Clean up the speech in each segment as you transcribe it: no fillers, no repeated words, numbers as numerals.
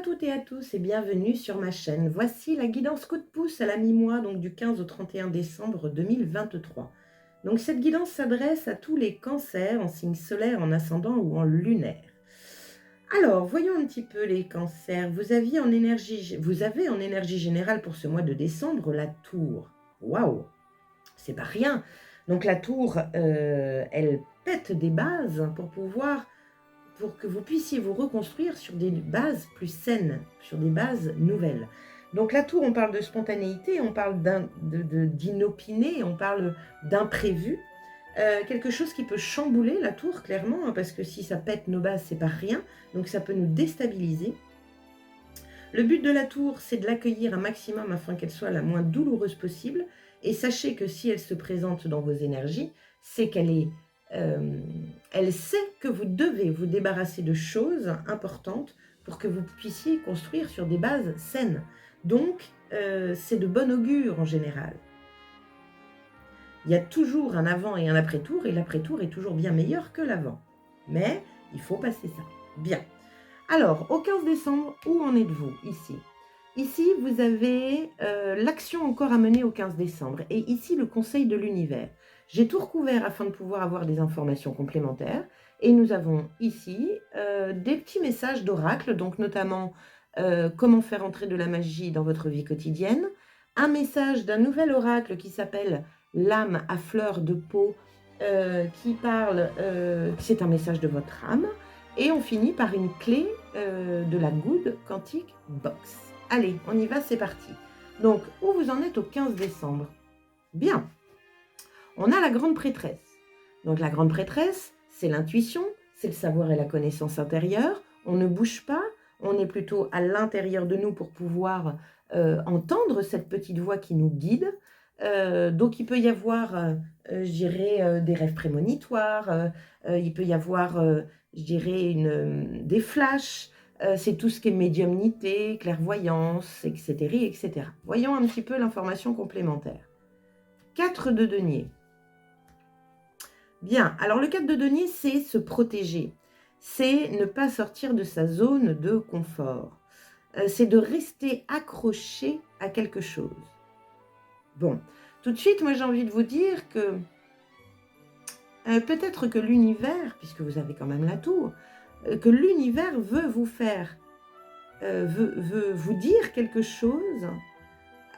toutes et à tous et bienvenue sur ma chaîne. Voici la guidance coup de pouce à la mi-mois, donc du 15 au 31 décembre 2023. Donc cette guidance s'adresse à tous les cancers en signe solaire, en ascendant ou en lunaire. Alors, voyons un petit peu les cancers. Vous avez en énergie générale pour ce mois de décembre la tour. Waouh, c'est pas rien. Donc la tour, elle pète des bases pour que vous puissiez vous reconstruire sur des bases plus saines, sur des bases nouvelles. Donc la tour, on parle de spontanéité, on parle d'inopiné, on parle d'imprévu, quelque chose qui peut chambouler la tour, clairement, hein, parce que si ça pète nos bases, c'est pas rien, donc ça peut nous déstabiliser. Le but de la tour, c'est de l'accueillir un maximum afin qu'elle soit la moins douloureuse possible, et sachez que si elle se présente dans vos énergies, c'est elle sait que vous devez vous débarrasser de choses importantes pour que vous puissiez construire sur des bases saines. Donc, c'est de bon augure en général. Il y a toujours un avant et un après-tour, et l'après-tour est toujours bien meilleur que l'avant. Mais il faut passer ça. Bien. Alors, au 15 décembre, où en êtes-vous ici? Ici, vous avez l'action encore à mener au 15 décembre. Et ici, le conseil de l'univers. J'ai tout recouvert afin de pouvoir avoir des informations complémentaires. Et nous avons ici des petits messages d'oracle, donc notamment comment faire entrer de la magie dans votre vie quotidienne. Un message d'un nouvel oracle qui s'appelle l'âme à fleur de peau, qui parle, c'est un message de votre âme. Et on finit par une clé de la Good Quantic Box. Allez, on y va, c'est parti. Donc, où vous en êtes au 15 décembre? Bien. On a la grande prêtresse. Donc, la grande prêtresse, c'est l'intuition, c'est le savoir et la connaissance intérieure. On ne bouge pas, on est plutôt à l'intérieur de nous pour pouvoir entendre cette petite voix qui nous guide. Donc, il peut y avoir, je dirais, des rêves prémonitoires, il peut y avoir, je dirais, des flashs, c'est tout ce qui est médiumnité, clairvoyance, etc., etc. Voyons un petit peu l'information complémentaire. 4 de denier. Bien, alors le 4 de denier, c'est se protéger. C'est ne pas sortir de sa zone de confort. C'est de rester accroché à quelque chose. Bon, tout de suite, moi j'ai envie de vous dire que peut-être que l'univers, puisque vous avez quand même la tour, que l'univers veut vous faire, veut vous dire quelque chose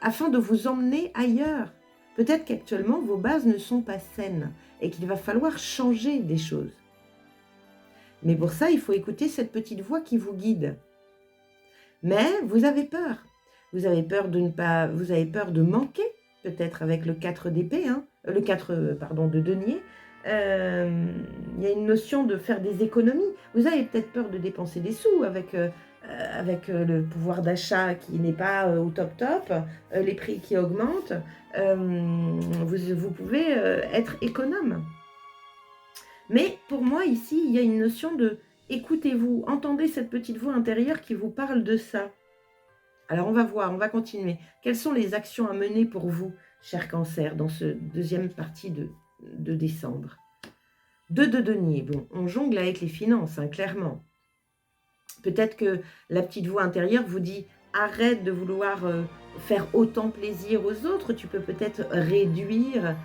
afin de vous emmener ailleurs. Peut-être qu'actuellement vos bases ne sont pas saines et qu'il va falloir changer des choses. Mais pour ça, il faut écouter cette petite voix qui vous guide. Mais vous avez peur. Vous avez peur de manquer, peut-être avec le 4 d'épée, hein, le 4 pardon, de denier. Il y a une notion de faire des économies. Vous avez peut-être peur de dépenser des sous avec le pouvoir d'achat qui n'est pas au top, les prix qui augmentent. Vous pouvez être économe. Mais pour moi, ici, il y a une notion de écoutez-vous, entendez cette petite voix intérieure qui vous parle de ça. Alors, on va voir, on va continuer. Quelles sont les actions à mener pour vous, cher Cancer, dans ce deuxième partie de décembre? 2 de denier. Bon, on jongle avec les finances, hein, clairement. Peut-être que la petite voix intérieure vous dit « Arrête de vouloir faire autant plaisir aux autres. Tu peux peut-être réduire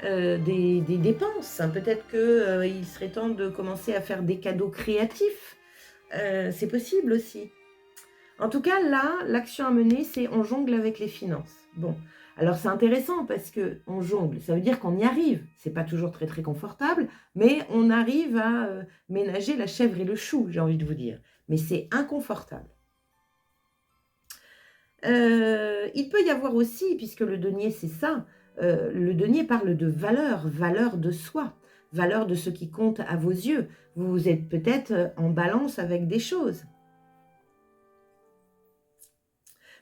des dépenses. Peut-être qu'il serait temps de commencer à faire des cadeaux créatifs. C'est possible aussi. En tout cas, là, l'action à mener, c'est on jongle avec les finances. Bon, alors c'est intéressant parce qu'on jongle, ça veut dire qu'on y arrive. C'est pas toujours très très confortable, mais on arrive à ménager la chèvre et le chou, j'ai envie de vous dire. Mais c'est inconfortable. Il peut y avoir aussi, puisque le denier c'est ça, le denier parle de valeur, valeur de soi, valeur de ce qui compte à vos yeux. Vous êtes peut-être en balance avec des choses.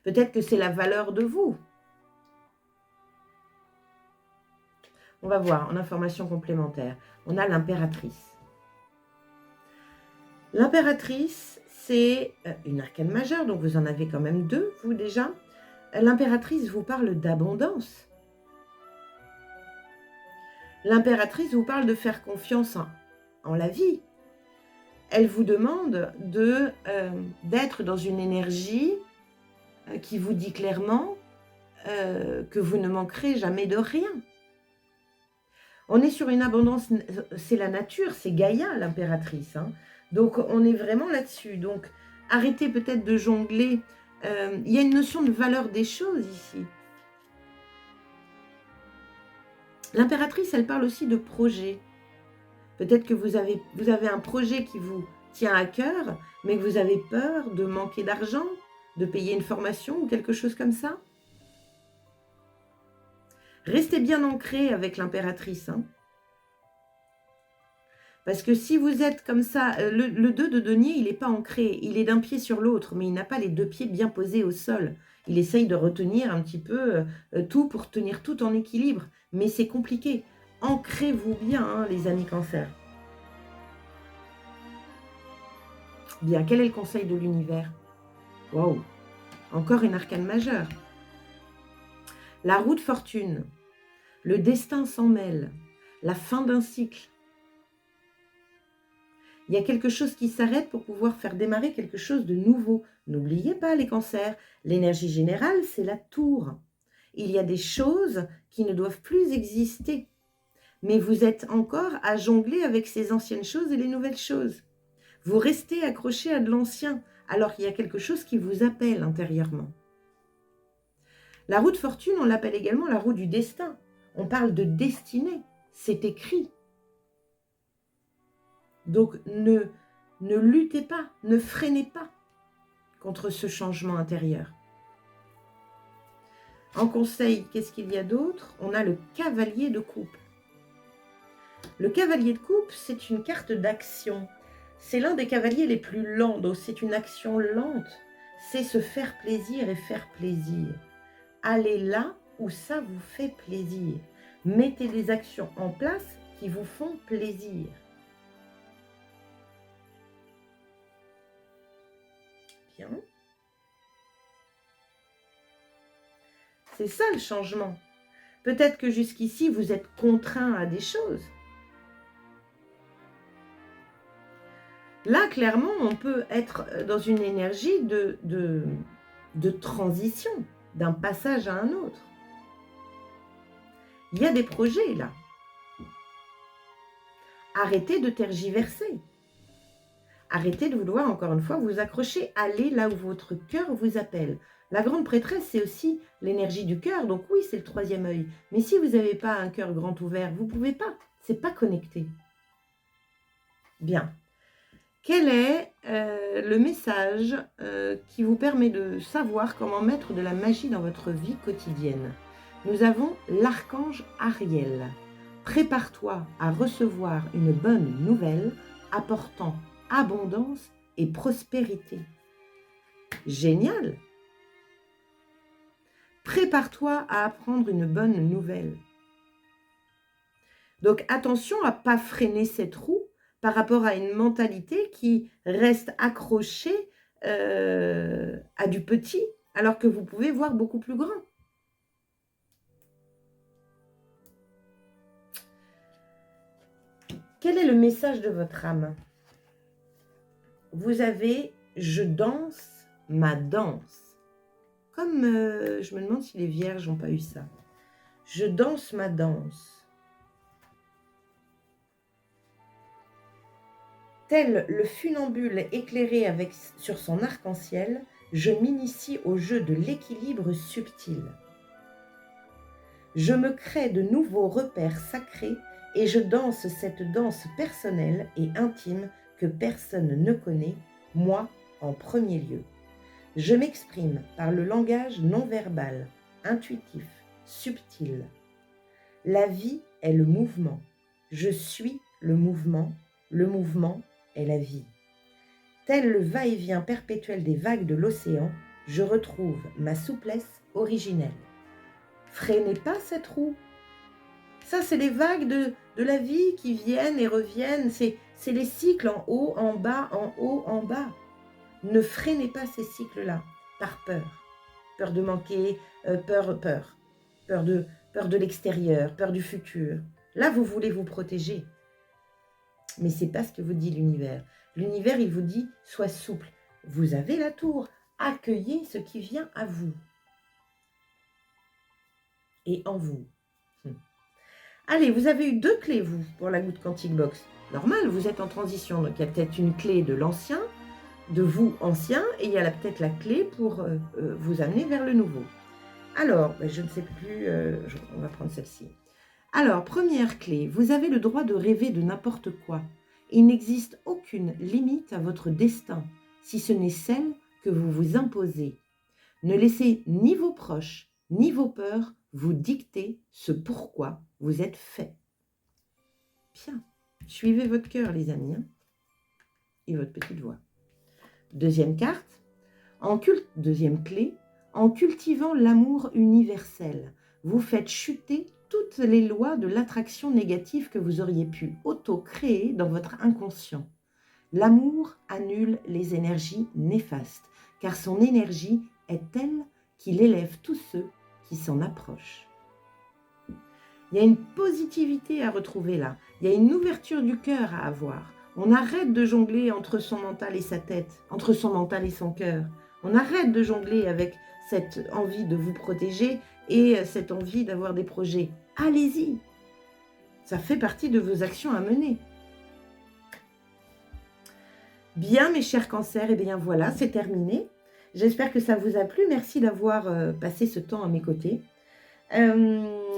Peut-être que c'est la valeur de vous. On va voir en information complémentaire. On a l'impératrice. L'impératrice, c'est une arcane majeure, donc vous en avez quand même 2, vous déjà. L'impératrice vous parle d'abondance. L'impératrice vous parle de faire confiance en la vie. elle vous demande d'être dans une énergie qui vous dit clairement que vous ne manquerez jamais de rien. On est sur une abondance, c'est la nature, c'est Gaïa, l'impératrice. Hein. Donc, on est vraiment là-dessus. Donc, arrêtez peut-être de jongler. Il y a une notion de valeur des choses ici. L'impératrice, elle parle aussi de projet. Peut-être que vous avez un projet qui vous tient à cœur, mais que vous avez peur de manquer d'argent, de payer une formation ou quelque chose comme ça. Restez bien ancré avec l'impératrice. Hein. Parce que si vous êtes comme ça, le 2 de denier, il n'est pas ancré. Il est d'un pied sur l'autre, mais il n'a pas les deux pieds bien posés au sol. Il essaye de retenir un petit peu tout pour tenir tout en équilibre. Mais c'est compliqué. Ancrez-vous bien, hein, les amis cancer. Bien, quel est le conseil de l'univers? Waouh! Encore une arcane majeure. La roue de fortune. Le destin s'en mêle. La fin d'un cycle. Il y a quelque chose qui s'arrête pour pouvoir faire démarrer quelque chose de nouveau. N'oubliez pas les cancers, l'énergie générale, c'est la tour. Il y a des choses qui ne doivent plus exister. Mais vous êtes encore à jongler avec ces anciennes choses et les nouvelles choses. Vous restez accroché à de l'ancien, alors qu'il y a quelque chose qui vous appelle intérieurement. La roue de fortune, on l'appelle également la roue du destin. On parle de destinée, c'est écrit. Donc, ne luttez pas, ne freinez pas contre ce changement intérieur. En conseil, qu'est-ce qu'il y a d'autre? On a le cavalier de coupe. Le cavalier de coupe, c'est une carte d'action. C'est l'un des cavaliers les plus lents, donc c'est une action lente. C'est se faire plaisir et faire plaisir. Allez là où ça vous fait plaisir. Mettez des actions en place qui vous font plaisir. Bien. C'est ça le changement. Peut-être que jusqu'ici, vous êtes contraint à des choses. Là, clairement, on peut être dans une énergie de transition, d'un passage à un autre. Il y a des projets là. Arrêtez de tergiverser. Arrêtez de vouloir, encore une fois, vous accrocher. Allez là où votre cœur vous appelle. La grande prêtresse, c'est aussi l'énergie du cœur. Donc oui, c'est le troisième œil. Mais si vous n'avez pas un cœur grand ouvert, vous ne pouvez pas. Ce n'est pas connecté. Bien. Quel est le message qui vous permet de savoir comment mettre de la magie dans votre vie quotidienne? Nous avons l'archange Ariel. Prépare-toi à recevoir une bonne nouvelle apportant abondance et prospérité. Génial! Prépare-toi à apprendre une bonne nouvelle. Donc attention à ne pas freiner cette roue par rapport à une mentalité qui reste accrochée à du petit, alors que vous pouvez voir beaucoup plus grand. Quel est le message de votre âme? Vous avez « je danse ma danse ». Comme je me demande si les vierges n'ont pas eu ça. Je danse ma danse. Tel le funambule éclairé sur son arc-en-ciel, je m'initie au jeu de l'équilibre subtil. Je me crée de nouveaux repères sacrés et je danse cette danse personnelle et intime que personne ne connaît, moi en premier lieu. Je m'exprime par le langage non verbal, intuitif, subtil. La vie est le mouvement. Je suis le mouvement est la vie. Tel le va-et-vient perpétuel des vagues de l'océan, je retrouve ma souplesse originelle. Freinez pas cette roue. Ça, c'est les vagues de la vie qui viennent et reviennent. C'est les cycles en haut, en bas, en haut, en bas. Ne freinez pas ces cycles-là par peur. Peur de manquer, peur de l'extérieur, peur du futur. Là, vous voulez vous protéger. Mais ce n'est pas ce que vous dit l'univers. L'univers, il vous dit, sois souple. Vous avez la tour. Accueillez ce qui vient à vous. Et en vous. Allez, vous avez eu 2 clés, vous, pour la Good Quantic Box. Normal, vous êtes en transition, donc il y a peut-être une clé de l'ancien, de vous ancien, et il y a peut-être la clé pour vous amener vers le nouveau. Alors, je ne sais plus, on va prendre celle-ci. Alors, première clé, vous avez le droit de rêver de n'importe quoi. Il n'existe aucune limite à votre destin, si ce n'est celle que vous vous imposez. Ne laissez ni vos proches, ni vos peurs vous dicter ce pourquoi vous êtes fait. Bien, suivez votre cœur, les amis, hein, et votre petite voix. Deuxième carte, deuxième clé, en cultivant l'amour universel, vous faites chuter toutes les lois de l'attraction négative que vous auriez pu auto-créer dans votre inconscient. L'amour annule les énergies néfastes, car son énergie est telle qu'il élève tous ceux qui s'en approchent. Il y a une positivité à retrouver là, il y a une ouverture du cœur à avoir. On arrête de jongler entre son mental et sa tête, entre son mental et son cœur. On arrête de jongler avec cette envie de vous protéger et cette envie d'avoir des projets. Allez-y, ça fait partie de vos actions à mener. Bien, mes chers cancers, et bien voilà, c'est terminé. J'espère que ça vous a plu. Merci d'avoir passé ce temps à mes côtés.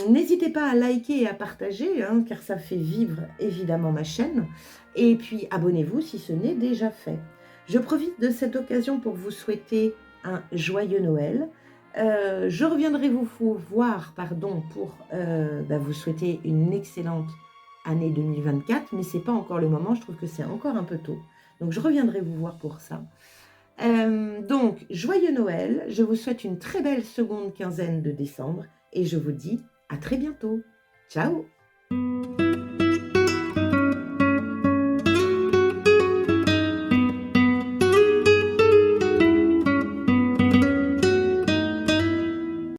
N'hésitez pas à liker et à partager, hein, car ça fait vivre évidemment ma chaîne. Et puis abonnez-vous si ce n'est déjà fait. Je profite de cette occasion pour vous souhaiter un joyeux Noël. Je reviendrai vous voir pour vous souhaiter une excellente année 2024, mais ce n'est pas encore le moment, je trouve que c'est encore un peu tôt. Donc je reviendrai vous voir pour ça. Donc, joyeux Noël, je vous souhaite une très belle seconde quinzaine de décembre et je vous dis à très bientôt. Ciao!